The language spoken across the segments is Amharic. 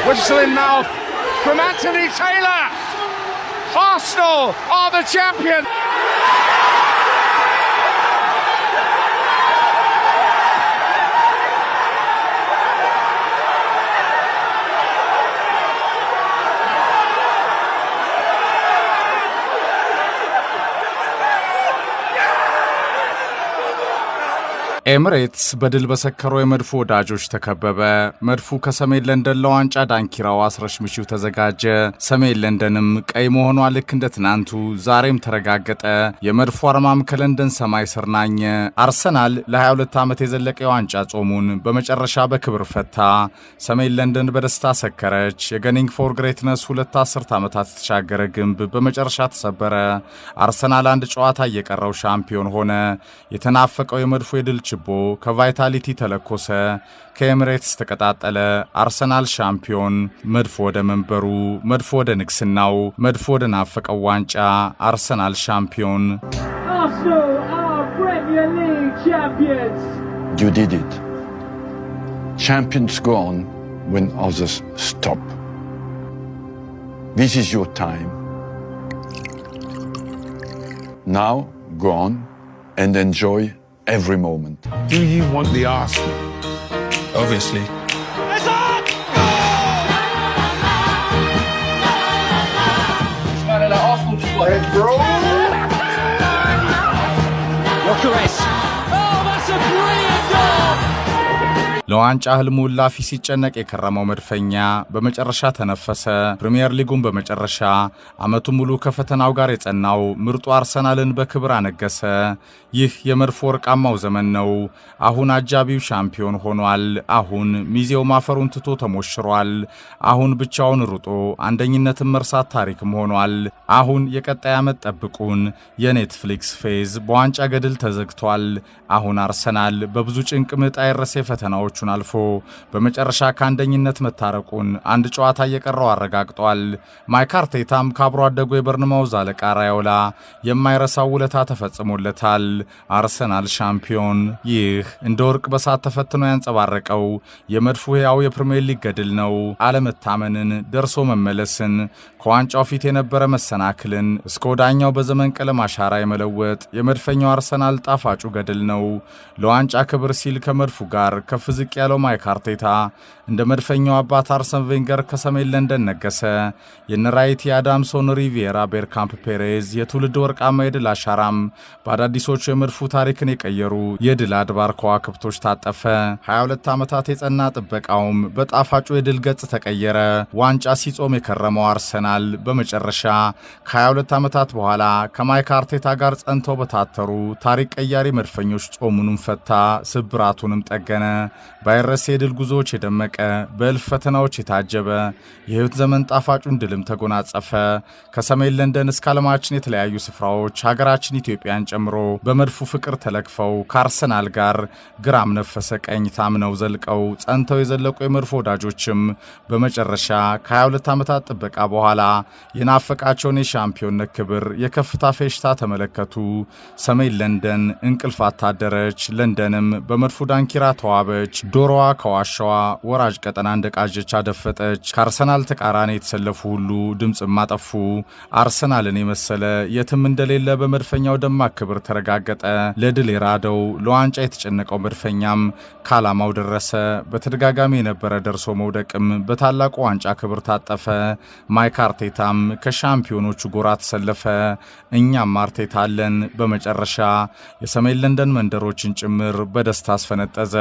Whistle in mouth from Anthony Taylor. Arsenal are the champion. ኤምሬትስ በድል በሰከሩ የመድፉ ወዳጆች ተከበበ። መድፉ ከሰሜን ለንደን ለዋንጫ ዳንኪራው አስረሽምሺው ተዘጋጀ። ሰሜን ለንደንም ቀይ መሆኗ ልክ እንደ ትናንቱ ዛሬም ተረጋገጠ። የመድፉ አርማም ከለንደን ሰማይ ስር ናኘ። አርሰናል ለ22 ዓመት የዘለቀ የዋንጫ ጾሙን በመጨረሻ በክብር ፈታ። ሰሜን ለንደን በደስታ ሰከረች። የገኒንግ ፎር ግሬትነስ 2 አስርት ዓመታት የተሻገረ ግንብ በመጨረሻ ተሰበረ። አርሰናል አንድ ጨዋታ እየቀረው ሻምፒዮን ሆነ። የተናፈቀው የመድፉ የድል ችቦ ከቫይታሊቲ ተለኮሰ። ከኤምሬትስ ተቀጣጠለ። አርሰናል ሻምፒዮን፣ መድፎ ወደ መንበሩ፣ መድፎ ወደ ንግስናው፣ መድፎ ወደ ናፈቀው ዋንጫ። አርሰናል ሻምፒዮን። Arsenal are Premier League champions. You did it. Champions go on when others stop. This is your time. Now go on and enjoy every moment. Do you want the Arsenal? Obviously. Oh, that's a brilliant goal! ለዋንጫ ህልሙ ላፊ ሲጨነቅ የከረመው መድፈኛ በመጨረሻ ተነፈሰ። ፕሪሚየር ሊጉን በመጨረሻ ዓመቱ ሙሉ ከፈተናው ጋር የጸናው ምርጡ አርሰናልን በክብር አነገሰ። ይህ የመድፎ ወርቃማው ዘመን ነው። አሁን አጃቢው ሻምፒዮን ሆኗል። አሁን ሚዜው ማፈሩን ትቶ ተሞሽሯል። አሁን ብቻውን ሩጦ አንደኝነትን መርሳት ታሪክም ሆኗል። አሁን የቀጣይ ዓመት ጠብቁን የኔትፍሊክስ ፌዝ በዋንጫ ገድል ተዘግቷል። አሁን አርሰናል በብዙ ጭንቅ ምጥ አይረሴ ፈተናዎቹን አልፎ በመጨረሻ ከአንደኝነት መታረቁን አንድ ጨዋታ እየቀረው አረጋግጧል። ማይክ አርቴታም ከአብሮ አደጉ የበርንማውዝ አለቃ ራዮላ የማይረሳው ውለታ ተፈጽሞለታል። አርሰናል ሻምፒዮን። ይህ እንደ ወርቅ በሳት ተፈትኖ ያንጸባረቀው የመድፉ ሕያው የፕሪሚየር ሊግ ገድል ነው። አለመታመንን፣ ደርሶ መመለስን፣ ከዋንጫው ፊት የነበረ መሰናክልን እስከ ወዳኛው በዘመን ቀለም አሻራ የመለወጥ የመድፈኛው አርሰናል ጣፋጩ ገድል ነው። ለዋንጫ ክብር ሲል ከመድፉ ጋር ከፍ ዝቅ ያለው ማይክ አርቴታ እንደ መድፈኛው አባት አርሰን ቬንገር ከሰሜን ለንደን ነገሰ። የነራይቲ አዳምሶን፣ ሪቪየራ፣ ቤርካምፕ፣ ፔሬዝ የትውልድ ወርቃማ የድል አሻራም በአዳዲሶቹ የመድፉ ታሪክን የቀየሩ የድል አድባር ከዋክብቶች ታጠፈ። 22 ዓመታት የጸና ጥበቃውም በጣፋጩ የድል ገጽ ተቀየረ። ዋንጫ ሲጾም የከረመው አርሰናል በመጨረሻ ከ22 ዓመታት በኋላ ከማይክ አርቴታ ጋር ጸንተው በታተሩ ታሪክ ቀያሪ መድፈኞች ጾሙንም ፈታ፣ ስብራቱንም ጠገነ። ባይረሴ የድል ጉዞዎች የደመቀ በእልፍ ፈተናዎች የታጀበ የሕይወት ዘመን ጣፋጩን ድልም ተጎናጸፈ። ከሰሜን ለንደን እስከ ዓለማችን የተለያዩ ስፍራዎች ሀገራችን ኢትዮጵያን ጨምሮ በመድፉ ፍቅር ተለክፈው ከአርሰናል ጋር ግራም ነፈሰ ቀኝ ታምነው ዘልቀው ጸንተው የዘለቁ የመድፉ ወዳጆችም በመጨረሻ ከ22 ዓመታት ጥበቃ በኋላ የናፈቃቸውን የሻምፒዮንነት ክብር የከፍታ ፌሽታ ተመለከቱ። ሰሜን ለንደን እንቅልፍ አታደረች። ለንደንም በመድፉ ዳንኪራ ተዋበች። ዶሮዋ ከዋሻዋ ወራጅ ቀጠና እንደቃዠች አደፈጠች። ከአርሰናል ተቃራኒ የተሰለፉ ሁሉ ድምፅም አጠፉ። አርሰናልን የመሰለ የትም እንደሌለ በመድፈኛው ደማቅ ክብር ተረጋገጠ። ለድል የራደው ለዋንጫ የተጨነቀው መድፈኛም ካላማው ደረሰ። በተደጋጋሚ የነበረ ደርሶ መውደቅም በታላቁ ዋንጫ ክብር ታጠፈ። ማይክ አርቴታም ከሻምፒዮኖቹ ጎራ ተሰለፈ። እኛም አርቴታ አለን። በመጨረሻ የሰሜን ለንደን መንደሮችን ጭምር በደስታ አስፈነጠዘ።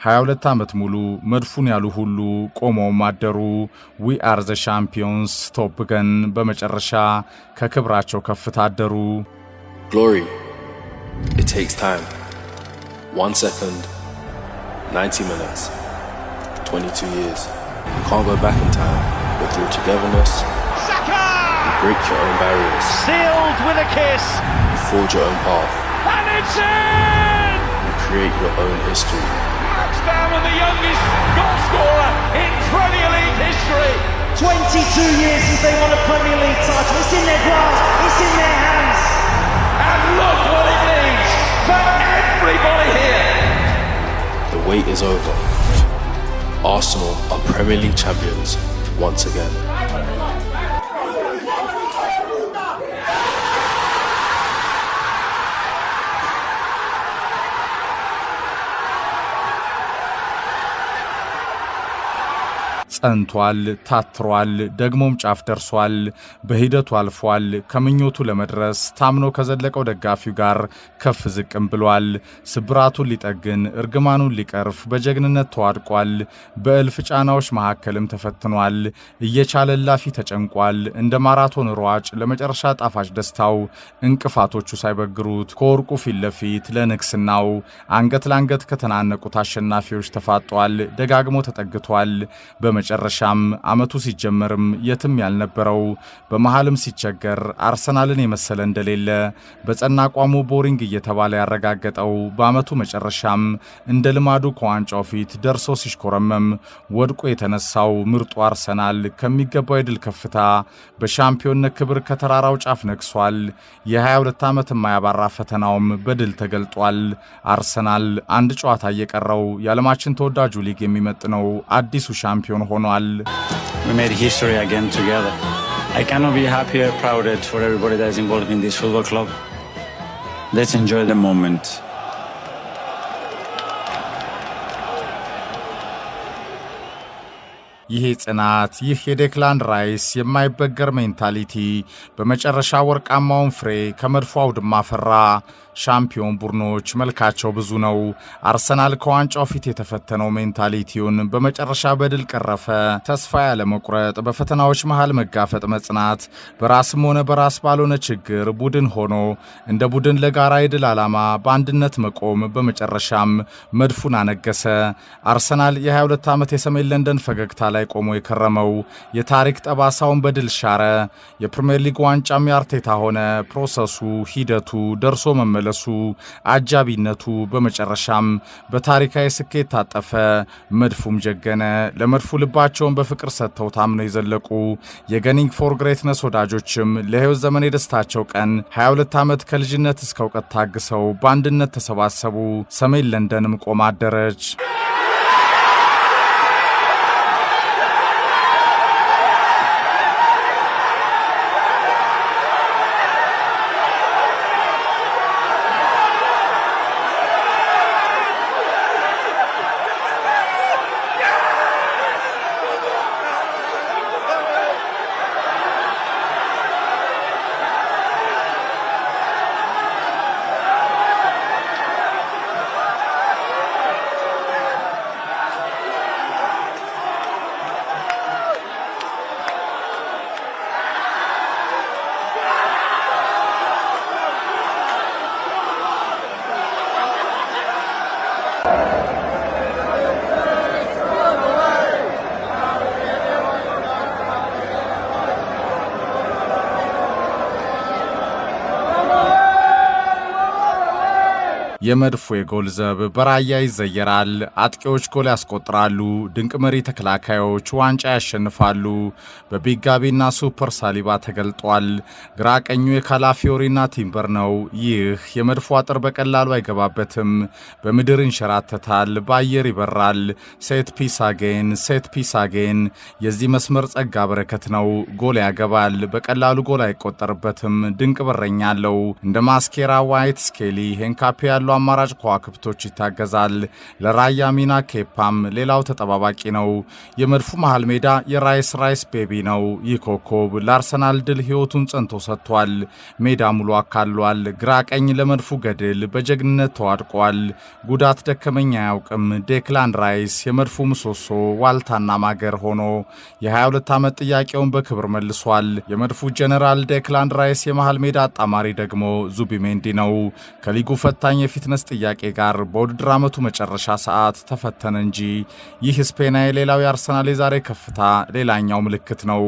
22 ዓመት ሙሉ መድፉን ያሉ ሁሉ ቆመውም አደሩ። ዊ አር ዘ ሻምፒዮንስ ቶፕ ገን በመጨረሻ ከክብራቸው ከፍ ታደሩ። Glory, it takes time. 1 second, 90 minutes, 22 years. You can't go back in time, but through togetherness, you break your own barriers. Sealed with a kiss. You forge your own path. And it's in! You create your own history. Touchdown and the youngest goal scorer in Premier League history. 22 years since they won a Premier League title. It's in their grasp. It's in their hands. And look what it means for everybody here. The wait is over. Arsenal are Premier League champions once again. ጸንቷል፣ ታትሯል፣ ደግሞም ጫፍ ደርሷል። በሂደቱ አልፏል። ከምኞቱ ለመድረስ ታምኖ ከዘለቀው ደጋፊው ጋር ከፍ ዝቅም ብሏል። ስብራቱን ሊጠግን እርግማኑን ሊቀርፍ በጀግንነት ተዋድቋል። በእልፍ ጫናዎች መካከልም ተፈትኗል። እየቻለ ላፊ ተጨንቋል። እንደ ማራቶን ሯጭ ለመጨረሻ ጣፋጭ ደስታው እንቅፋቶቹ ሳይበግሩት ከወርቁ ፊት ለፊት ለንግስናው አንገት ለአንገት ከተናነቁት አሸናፊዎች ተፋጧል። ደጋግሞ ተጠግቷል። በመጨረሻም አመቱ ሲጀመርም የትም ያልነበረው በመሃልም ሲቸገር አርሰናልን የመሰለ እንደሌለ በጸና አቋሙ ቦሪንግ እየተባለ ያረጋገጠው በአመቱ መጨረሻም እንደ ልማዱ ከዋንጫው ፊት ደርሶ ሲሽኮረመም ወድቆ የተነሳው ምርጡ አርሰናል ከሚገባው የድል ከፍታ በሻምፒዮንነት ክብር ከተራራው ጫፍ ነግሷል። የ22 ዓመት የማያባራ ፈተናውም በድል ተገልጧል። አርሰናል አንድ ጨዋታ እየቀረው የዓለማችን ተወዳጁ ሊግ የሚመጥነው አዲሱ ሻምፒዮን ሆኗል። We made history again together. I cannot be happier, prouder for everybody that is involved in this football club. Let's enjoy the moment. ይህ ጽናት፣ ይህ የዴክላን ራይስ የማይበገር ሜንታሊቲ በመጨረሻ ወርቃማውን ፍሬ ከመድፎ አውድማ ፈራ። ሻምፒዮን ቡድኖች መልካቸው ብዙ ነው። አርሰናል ከዋንጫው ፊት የተፈተነው ሜንታሊቲውን በመጨረሻ በድል ቀረፈ። ተስፋ ያለ መቁረጥ፣ በፈተናዎች መሃል መጋፈጥ፣ መጽናት፣ በራስም ሆነ በራስ ባልሆነ ችግር ቡድን ሆኖ እንደ ቡድን ለጋራ የድል ዓላማ በአንድነት መቆም በመጨረሻም መድፉን አነገሰ። አርሰናል የ22 ዓመት የሰሜን ለንደን ፈገግታ ላይ ቆሞ የከረመው የታሪክ ጠባሳውን በድል ሻረ። የፕሪሚየር ሊግ ዋንጫም ያርቴታ ሆነ። ፕሮሰሱ፣ ሂደቱ፣ ደርሶ መመለሱ፣ አጃቢነቱ በመጨረሻም በታሪካዊ ስኬት ታጠፈ። መድፉም ጀገነ። ለመድፉ ልባቸውን በፍቅር ሰጥተው ታምነው የዘለቁ የገኒንግ ፎር ግሬትነስ ወዳጆችም ለሕይወት ዘመን የደስታቸው ቀን 22 ዓመት ከልጅነት እስከ እውቀት ታግሰው በአንድነት ተሰባሰቡ። ሰሜን ለንደንም ቆማ አደረች። የመድፎ የጎል ዘብ በራያ ይዘየራል። አጥቂዎች ጎል ያስቆጥራሉ። ድንቅ መሪ ተከላካዮች ዋንጫ ያሸንፋሉ። በቢግ ጋቢና ሱፐር ሳሊባ ተገልጧል። ግራ ቀኙ የካላፊዮሪና ቲምበር ነው። ይህ የመድፎ አጥር በቀላሉ አይገባበትም። በምድር ይንሸራተታል፣ በአየር ይበራል። ሴት ፒስ አጌን፣ ሴት ፒስ አጌን የዚህ መስመር ጸጋ በረከት ነው። ጎል ያገባል። በቀላሉ ጎል አይቆጠርበትም። ድንቅ በረኛ አለው። እንደ ማስኬራ፣ ዋይት፣ ስኬሊ፣ ሄንካፔ ያሉ አማራጭ ከዋክብቶች ይታገዛል። ለራያ ሚና ኬፓም ሌላው ተጠባባቂ ነው። የመድፉ መሃል ሜዳ የራይስ ቤቢ ነው። ይህ ኮከብ ለአርሰናል ድል ሕይወቱን ጸንቶ ሰጥቷል። ሜዳ ሙሉ አካሏል። ግራ ቀኝ ለመድፉ ገድል በጀግንነት ተዋድቋል። ጉዳት ደከመኝ አያውቅም። ዴክላን ራይስ የመድፉ ምሰሶ ዋልታና ማገር ሆኖ የ22 ዓመት ጥያቄውን በክብር መልሷል። የመድፉ ጀነራል ዴክላን ራይስ የመሃል ሜዳ አጣማሪ ደግሞ ዙቢሜንዲ ነው። ከሊጉ ፈታኝ የፊትነስ ጥያቄ ጋር በውድድር ዓመቱ መጨረሻ ሰዓት ተፈተነ እንጂ ይህ ስፔናዊ ሌላው የአርሰናል የዛሬ ከፍታ ሌላኛው ምልክት ነው።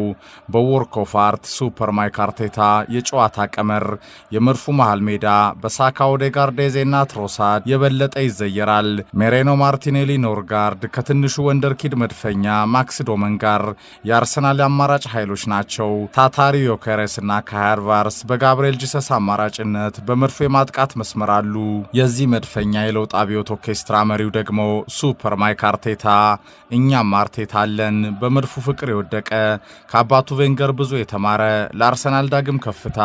በወርክ ኦፍ አርት ሱፐር ማይክ አርቴታ የጨዋታ ቀመር የመድፉ መሃል ሜዳ በሳካ ኦዴጋርድ፣ ዴዜና ትሮሳድ የበለጠ ይዘየራል። ሜሬኖ፣ ማርቲኔሊ፣ ኖርጋርድ ከትንሹ ወንደርኪድ መድፈኛ ማክስ ዶመን ጋር የአርሰናል አማራጭ ኃይሎች ናቸው። ታታሪ ዮኬሬስና ካይ ሃቨርትዝ በጋብርኤል ጂሰስ አማራጭነት በመድፉ የማጥቃት መስመር አሉ። የዚህ መድፈኛ የለውጥ አብዮት ኦርኬስትራ መሪው ደግሞ ሱፐር ማይክ አርቴታ እኛም አርቴታ አለን በመድፉ ፍቅር የወደቀ ከአባቱ ቬንገር ብዙ የተማረ ለአርሰናል ዳግም ከፍታ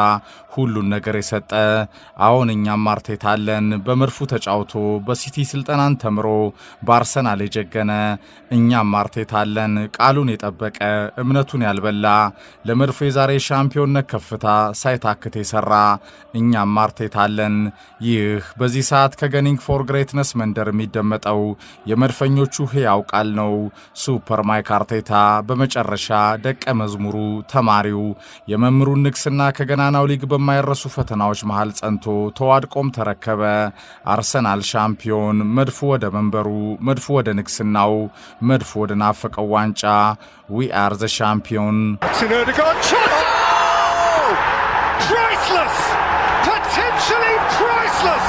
ሁሉን ነገር የሰጠ አሁን እኛም አርቴታ አለን በመድፉ ተጫውቶ በሲቲ ስልጠናን ተምሮ በአርሰናል የጀገነ እኛም አርቴታ አለን ቃሉን የጠበቀ እምነቱን ያልበላ ለመድፉ የዛሬ ሻምፒዮንነት ከፍታ ሳይታክት የሰራ እኛም አርቴታ አለን። ይህ በዚህ ሰዓት ከገኒንግ ፎር ግሬትነስ መንደር የሚደመጠው የመድፈኞቹ ሕያው ቃል ነው። ሱፐር ማይክ አርቴታ በመጨረሻ ደቀ መዝሙሩ ተማሪው የመምሩን ንግስና ከገናናው ሊግ በማይረሱ ፈተናዎች መሃል ጸንቶ ተዋድቆም ተረከበ። አርሰናል ሻምፒዮን፣ መድፉ ወደ መንበሩ፣ መድፉ ወደ ንግስናው፣ መድፉ ወደ ናፈቀው ዋንጫ። ዊ አር ዘ ሻምፒዮን። Priceless! Potentially priceless!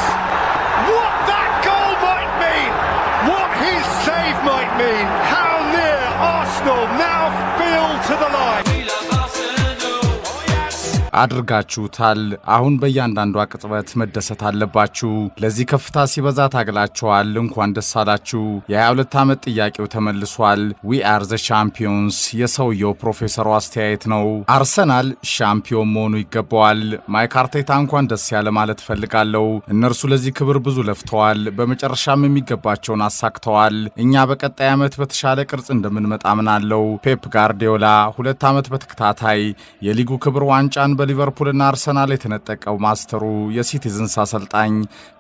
What that goal might mean! What his save might mean! How near Arsenal now feel to the line! አድርጋችሁታል። አሁን በእያንዳንዷ ቅጽበት መደሰት አለባችሁ። ለዚህ ከፍታ ሲበዛ ታግላችኋል። እንኳን ደስ አላችሁ። የ22 ዓመት ጥያቄው ተመልሷል። ዊ አር ዘ ሻምፒዮንስ የሰውየው ፕሮፌሰሩ አስተያየት ነው። አርሰናል ሻምፒዮን መሆኑ ይገባዋል። ማይክ አርቴታ እንኳን ደስ ያለ ማለት ፈልጋለሁ። እነርሱ ለዚህ ክብር ብዙ ለፍተዋል። በመጨረሻም የሚገባቸውን አሳክተዋል። እኛ በቀጣይ ዓመት በተሻለ ቅርጽ እንደምንመጣ አምናለሁ። ፔፕ ጋርዲዮላ 2 ዓመት በተከታታይ የሊጉ ክብር ዋንጫን በሊቨርፑልና አርሰናል የተነጠቀው ማስተሩ የሲቲዝንስ አሰልጣኝ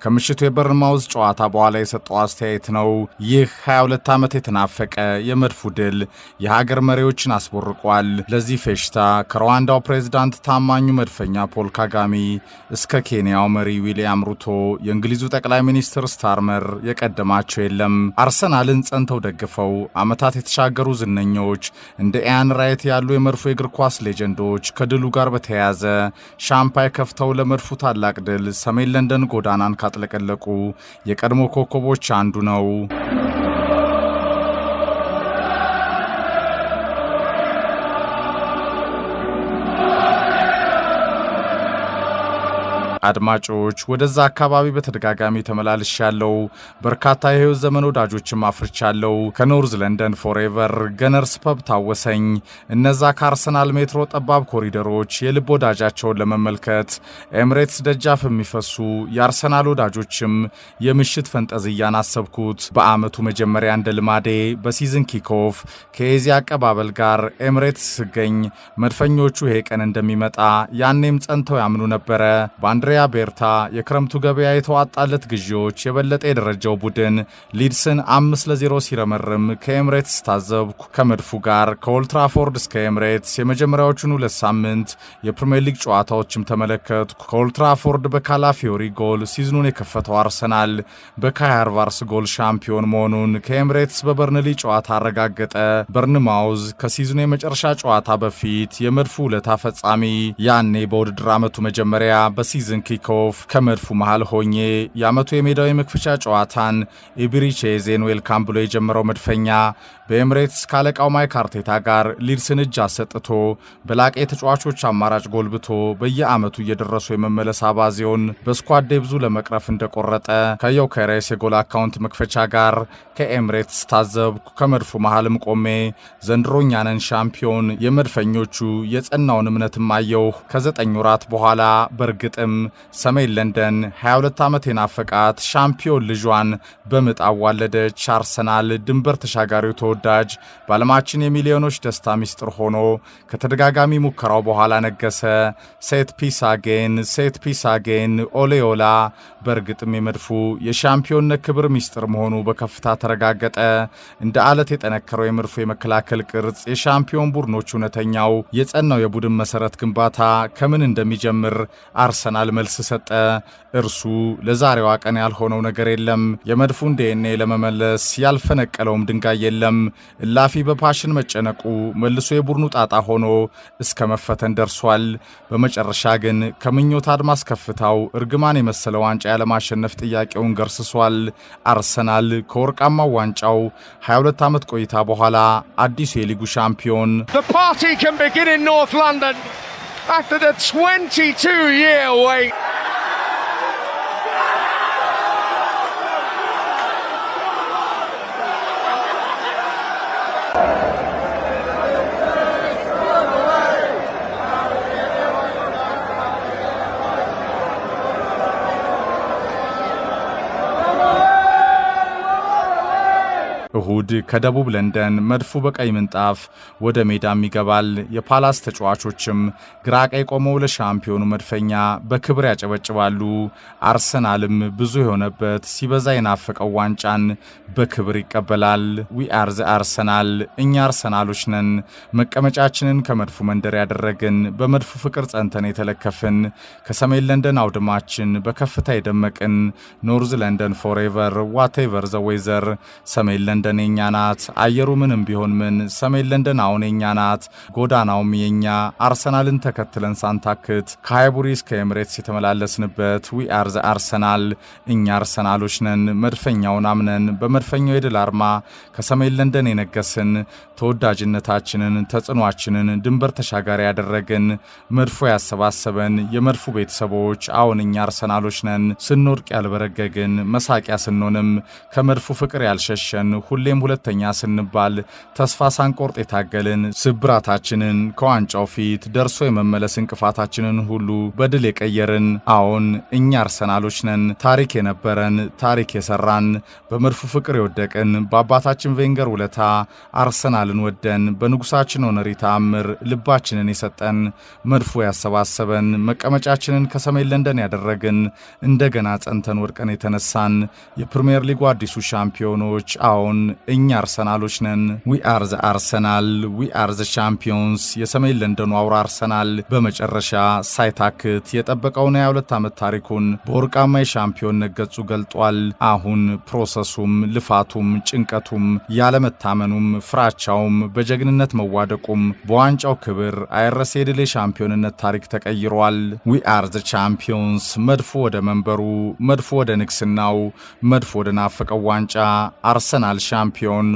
ከምሽቱ የበርንማውዝ ጨዋታ በኋላ የሰጠው አስተያየት ነው። ይህ 22 ዓመት የተናፈቀ የመድፉ ድል የሀገር መሪዎችን አስቦርቋል። ለዚህ ፌሽታ ከሩዋንዳው ፕሬዝዳንት ታማኙ መድፈኛ ፖል ካጋሚ እስከ ኬንያው መሪ ዊሊያም ሩቶ የእንግሊዙ ጠቅላይ ሚኒስትር ስታርመር የቀደማቸው የለም። አርሰናልን ጸንተው ደግፈው ዓመታት የተሻገሩ ዝነኞች እንደ ኢያን ራይት ያሉ የመድፉ የእግር ኳስ ሌጀንዶች ከድሉ ጋር በተያያዘ ሻምፓይ ከፍተው ለመድፉ ታላቅ ድል ሰሜን ለንደን ጎዳናን ካጥለቀለቁ የቀድሞ ኮከቦች አንዱ ነው። አድማጮች ወደዛ አካባቢ በተደጋጋሚ ተመላልሻለሁ። በርካታ የህይወት ዘመን ወዳጆችም አፍርቻለሁ። ከኖርዝ ለንደን ፎሬቨር ገነርስ ፐብ ታወሰኝ። እነዛ ከአርሰናል ሜትሮ ጠባብ ኮሪደሮች የልብ ወዳጃቸውን ለመመልከት ኤምሬትስ ደጃፍ የሚፈሱ የአርሰናል ወዳጆችም የምሽት ፈንጠዝያን አሰብኩት። በአመቱ መጀመሪያ እንደ ልማዴ በሲዝን ኪክኦፍ ከኤዚ አቀባበል ጋር ኤምሬትስ ስገኝ መድፈኞቹ ይሄ ቀን እንደሚመጣ ያኔም ጸንተው ያምኑ ነበረ። በአንድሪያ ቤርታ የክረምቱ ገበያ የተዋጣለት ግዢዎች የበለጠ የደረጃው ቡድን ሊድስን 5-0 ሲረመርም ከኤምሬትስ ታዘብኩ። ከመድፉ ጋር ከኦልትራፎርድ እስከ ኤምሬትስ የመጀመሪያዎቹን 2 ሳምንት የፕሪሚየር ሊግ ጨዋታዎችም ተመለከትኩ። ከኦልትራፎርድ በካላፊዮሪ ጎል ሲዝኑን የከፈተው አርሰናል በካይ ሃርቫርስ ጎል ሻምፒዮን መሆኑን ከኤምሬትስ በበርንሊ ጨዋታ አረጋገጠ። በርንማውዝ ከሲዝኑ የመጨረሻ ጨዋታ በፊት የመድፉ ውለታ ፈጻሚ ያኔ በውድድር ዓመቱ መጀመሪያ በሲዝን ኪክኦፍ ከመድፉ መሃል ሆኜ የዓመቱ የሜዳው የመክፈቻ ጨዋታን ኢብሪቼዜን ዌልካም ብሎ የጀመረው መድፈኛ በኤምሬትስ ካለቃው ማይክ አርቴታ ጋር ሊድስን እጅ አሰጥቶ በላቀ የተጫዋቾች አማራጭ ጎልብቶ በየዓመቱ እየደረሱ የመመለስ አባዜውን በስኳድ ዴብዙ ለመቅረፍ እንደቆረጠ ከዮኬሬስ የጎል አካውንት መክፈቻ ጋር ከኤምሬትስ ታዘብኩ። ከመድፉ መሃልም ቆሜ ዘንድሮኛ ነን ሻምፒዮን የመድፈኞቹ የጸናውን እምነትም አየሁ። ከ9 ወራት በኋላ በእርግጥም ሰሜን ለንደን 22 ዓመት የናፈቃት ሻምፒዮን ልጇን በምጥ አዋለደች። አርሰናል ድንበር ተሻጋሪው ተወዳጅ በዓለማችን የሚሊዮኖች ደስታ ሚስጥር ሆኖ ከተደጋጋሚ ሙከራው በኋላ ነገሰ። ሴት ፒስ አጌን ኦሌዮላ። በእርግጥም የመድፉ የሻምፒዮንነት ክብር ሚስጥር መሆኑ በከፍታ ተረጋገጠ። እንደ አለት የጠነከረው የመድፉ የመከላከል ቅርጽ የሻምፒዮን ቡድኖች እውነተኛው የጸናው የቡድን መሰረት ግንባታ ከምን እንደሚጀምር አርሰናል መልስ ሰጠ። እርሱ ለዛሬዋ ቀን ያልሆነው ነገር የለም። የመድፉን ዲኤንኤ ለመመለስ ያልፈነቀለውም ድንጋይ የለም። እላፊ በፓሽን መጨነቁ መልሶ የቡድኑ ጣጣ ሆኖ እስከ መፈተን ደርሷል። በመጨረሻ ግን ከምኞት አድማስ ከፍታው እርግማን የመሰለ ዋንጫ ያለማሸነፍ ጥያቄውን ገርስሷል። አርሰናል ከወርቃማው ዋንጫው 22 ዓመት ቆይታ በኋላ አዲሱ የሊጉ ሻምፒዮን After the 22-year wait. እሁድ ከደቡብ ለንደን መድፉ በቀይ ምንጣፍ ወደ ሜዳም ይገባል። የፓላስ ተጫዋቾችም ግራ ቀኝ ቆመው ለሻምፒዮኑ መድፈኛ በክብር ያጨበጭባሉ። አርሰናልም ብዙ የሆነበት ሲበዛ የናፈቀው ዋንጫን በክብር ይቀበላል። ዊ አር ዘ አርሰናል፣ እኛ አርሰናሎች ነን። መቀመጫችንን ከመድፉ መንደር ያደረግን፣ በመድፉ ፍቅር ጸንተን የተለከፍን፣ ከሰሜን ለንደን አውድማችን በከፍታ የደመቅን፣ ኖርዝ ለንደን ፎሬቨር ዋቴቨር ዘ ዌዘር። ሰሜን ለንደን የኛ ናት፣ አየሩ ምንም ቢሆን ምን፣ ሰሜን ለንደን አሁን የኛ ናት፣ ጎዳናውም የኛ። አርሰናልን ተከትለን ሳንታክት ከሃይቡሪ እስከ ኤምሬትስ የተመላለስንበት ዊ አር ዘ አርሰናል፣ እኛ አርሰናሎች ነን። መድፈኛውን አምነን በመድፈኛው የድል አርማ ከሰሜን ለንደን የነገስን፣ ተወዳጅነታችንን ተጽኗችንን ድንበር ተሻጋሪ ያደረግን፣ መድፎ ያሰባሰበን የመድፉ ቤተሰቦች አሁን እኛ አርሰናሎች ነን። ስንወድቅ ያልበረገግን፣ መሳቂያ ስንሆንም ከመድፉ ፍቅር ያልሸሸን፣ ሁሌም ሁለተኛ ስንባል ተስፋ ሳንቆርጥ የታገልን፣ ስብራታችንን ከዋንጫው ፊት ደርሶ የመመለስ እንቅፋታችንን ሁሉ በድል የቀየርን አሁን እኛ አርሰናሎች ነን። ታሪክ የነበረን ታሪክ የሰራን በመድፉ ፍቅር የወደቅን በአባታችን ቬንገር ውለታ አርሰናልን ወደን በንጉሳችን ሆነሪ ተአምር ልባችንን የሰጠን መድፎ ያሰባሰበን መቀመጫችንን ከሰሜን ለንደን ያደረግን እንደገና ጸንተን ወድቀን የተነሳን የፕሪሚየር ሊጉ አዲሱ ሻምፒዮኖች አሁን እኛ አርሰናሎች ነን። ዊ አር ዘ አርሰናል ዊ አር ዘ ሻምፒዮንስ። የሰሜን ለንደኑ አውራ አርሰናል በመጨረሻ ሳይታክት የጠበቀውን የ22 ዓመት ታሪኩን በወርቃማ የሻምፒዮንነት ገጹ ገልጧል። አሁን ፕሮሰሱም ልፋቱም ጭንቀቱም ያለመታመኑም ፍራቻውም በጀግንነት መዋደቁም በዋንጫው ክብር አይረሴ ድል የሻምፒዮንነት ታሪክ ተቀይሯል። ዊ አር ዘ ቻምፒዮንስ። መድፎ ወደ መንበሩ፣ መድፎ ወደ ንግስናው፣ መድፎ ወደ ናፈቀው ዋንጫ። አርሰናል ሻምፒዮን።